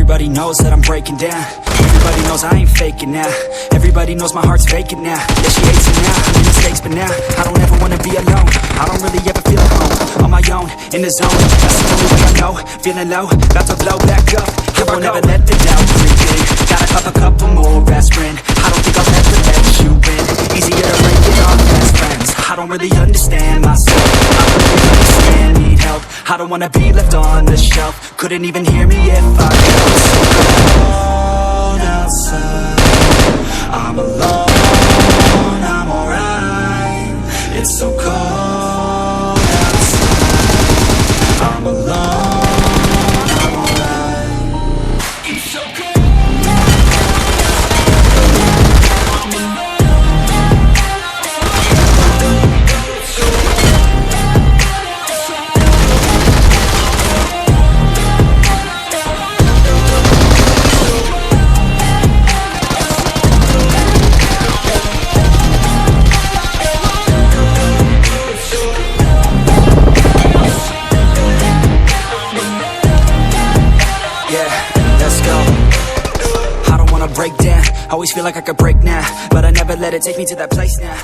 Everybody knows that I'm breaking down. Everybody knows I ain't faking now. Everybody knows my heart's vacant now. Yeah, she hates me now, I made mistakes, but now I don't ever wanna be alone. I don't really ever feel at home. On my own, in the zone, that's the only way I know. Feeling low, about to blow back up. I won't ever let the doubt creep in. Gotta pop a couple more aspirin. I don't think I'll ever let you in. Easier to break it off best friends. I don't really understand myself. I don't really understand, need help. I don't wanna be left on the shelf. Couldn't even hear me if I felt so cold outside. I'm alone, I'm alright. It's so cold outside. I'm alone, I'm alright. It's so cold. Break down, always feel like I could break now, but I never let it take me to that place now.